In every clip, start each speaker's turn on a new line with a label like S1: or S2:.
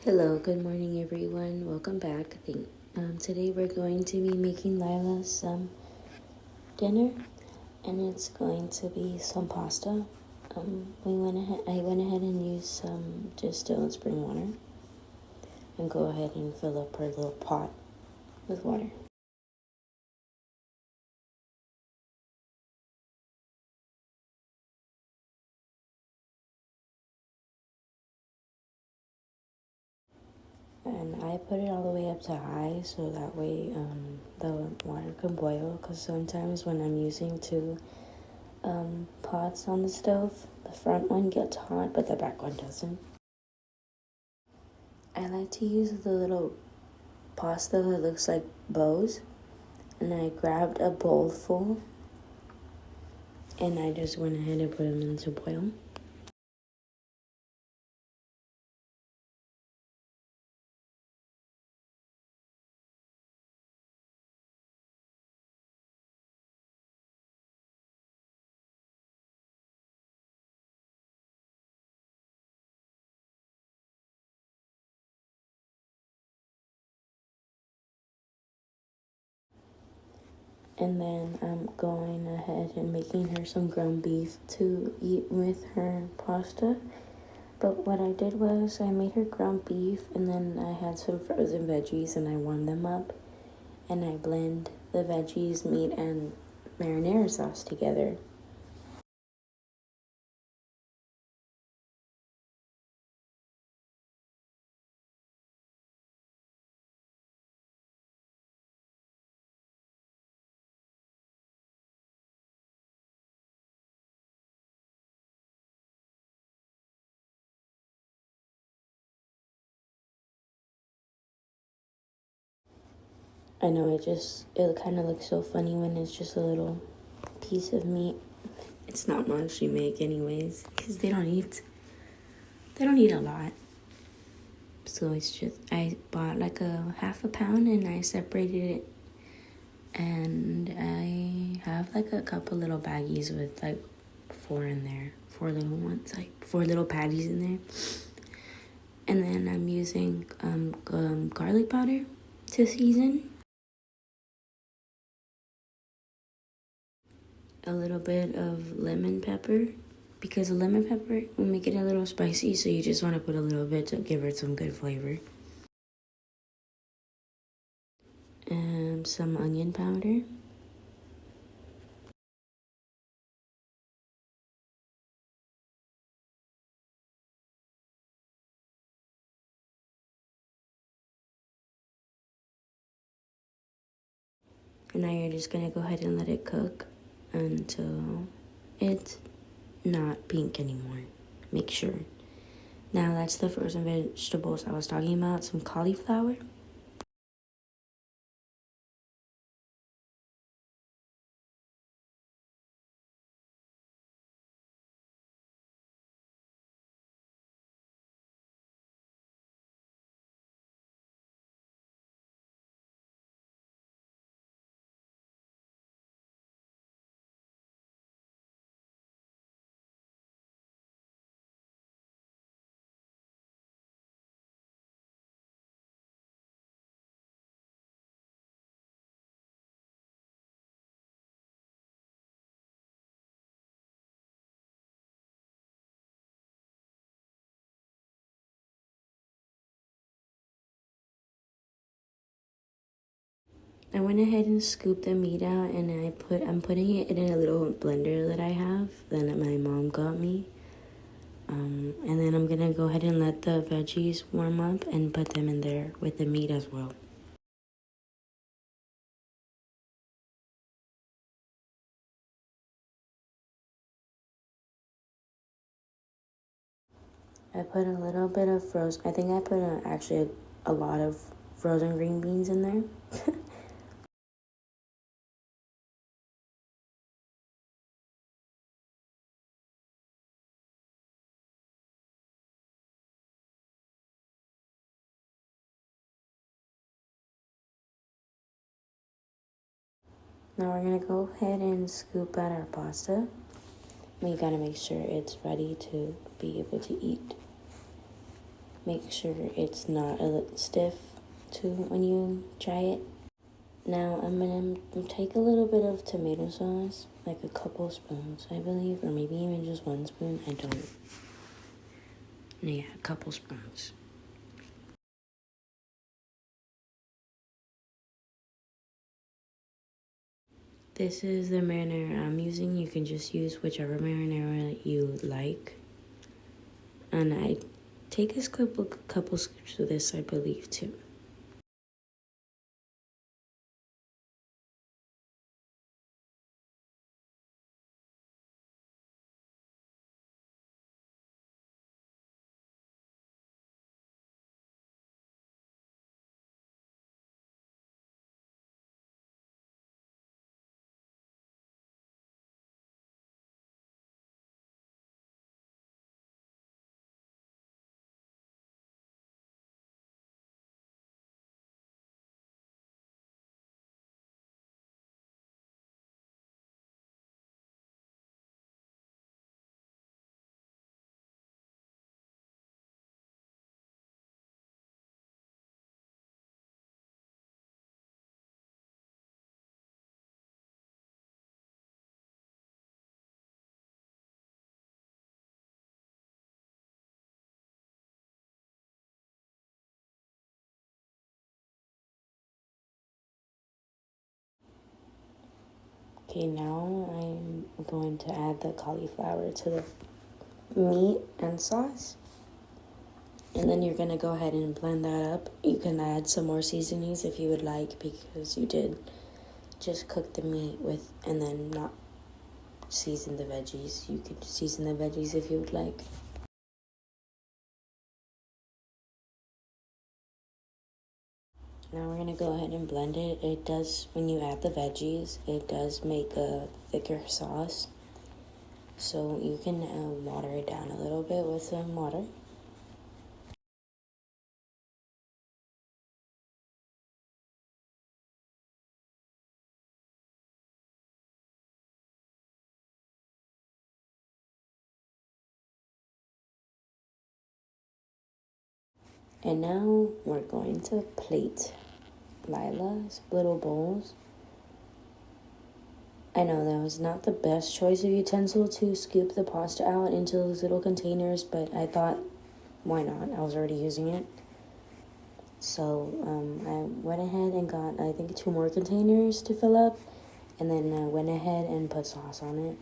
S1: Hello, good morning everyone. Welcome back. Today we're going to be making Lyla some dinner, and it's going to be some pasta. I went ahead and used some distilled spring water, and go ahead and fill up her little pot with water. And I put it all the way up to high so that way the water can boil. Because sometimes when I'm using two pots on the stove, the front one gets hot, but the back one doesn't. I like to use the little pasta that looks like bows, and I grabbed a bowl full and I just went ahead and put them into boil. And then I'm going ahead and making her some ground beef to eat with her pasta. But what I did was I made her ground beef, and then I had some frozen veggies and I warmed them up, and I blend the veggies, meat, and marinara sauce together. I know it kind of looks so funny when it's just a little piece of meat. It's not much you make anyways, because they don't eat a lot. So it's just, I bought like a half a pound and I separated it. And I have like a couple little baggies with like four in there, four little ones, like four little patties in there. And then I'm using garlic powder to season. A little bit of lemon pepper, because the lemon pepper will make it a little spicy, so you just want to put a little bit to give it some good flavor. And some onion powder. And now you're just gonna go ahead and let it cook until it's not pink anymore. Make sure. Now that's the frozen vegetables I was talking about. Some cauliflower. I went ahead and scooped the meat out, and I'm putting it in a little blender that I have that my mom got me. And then I'm gonna go ahead and let the veggies warm up and put them in there with the meat as well. I put a little bit of frozen. I think I put actually a lot of frozen green beans in there. Now we're gonna go ahead and scoop out our pasta. We gotta make sure it's ready to be able to eat. Make sure it's not a little stiff too when you try it. Now I'm gonna take a little bit of tomato sauce, like a couple spoons, I believe, or maybe even just 1 spoon. I don't. Yeah, a couple spoons. This is the marinara I'm using. You can just use whichever marinara you like. And I take a couple scoops of this, I believe, too. Okay, now I'm going to add the cauliflower to the meat and sauce. And then you're going to go ahead and blend that up. You can add some more seasonings if you would like, because you did just cook the meat with and then not season the veggies. You could season the veggies if you would like. Now we're going to go ahead and blend it. It does, when you add the veggies, it does make a thicker sauce. So you can water it down a little bit with some water. And now we're going to plate Lila's little bowls. I know that was not the best choice of utensil to scoop the pasta out into those little containers, but I thought, why not? I was already using it. So I went ahead and got, I think, 2 more containers to fill up, and then went ahead and put sauce on it.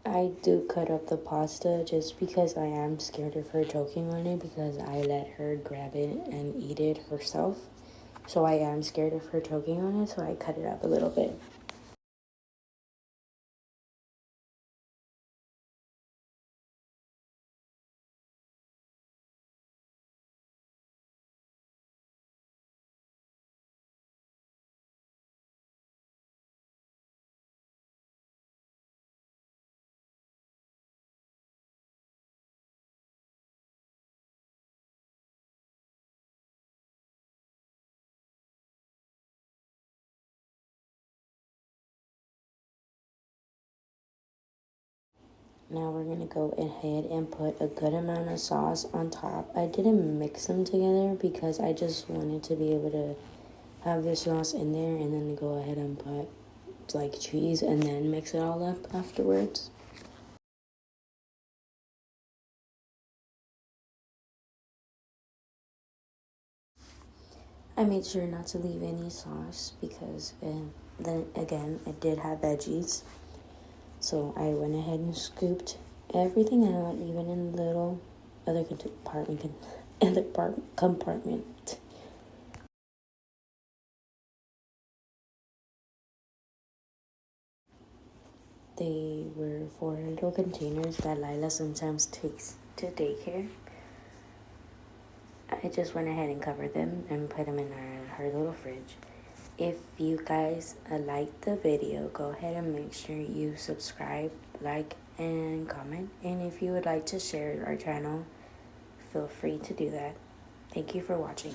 S1: I do cut up the pasta just because I am scared of her choking on it, because I let her grab it and eat it herself. So I am scared of her choking on it, so I cut it up a little bit. Now we're going to go ahead and put a good amount of sauce on top. I didn't mix them together because I just wanted to be able to have the sauce in there and then go ahead and put like cheese and then mix it all up afterwards. I made sure not to leave any sauce because then again, it did have veggies. So I went ahead and scooped everything out, even in the little other compartment. They were 4 little containers that Lyla sometimes takes to daycare. I just went ahead and covered them and put them in her little fridge. If you guys liked the video, go ahead and make sure you subscribe, like, and comment. And if you would like to share our channel, feel free to do that. Thank you for watching.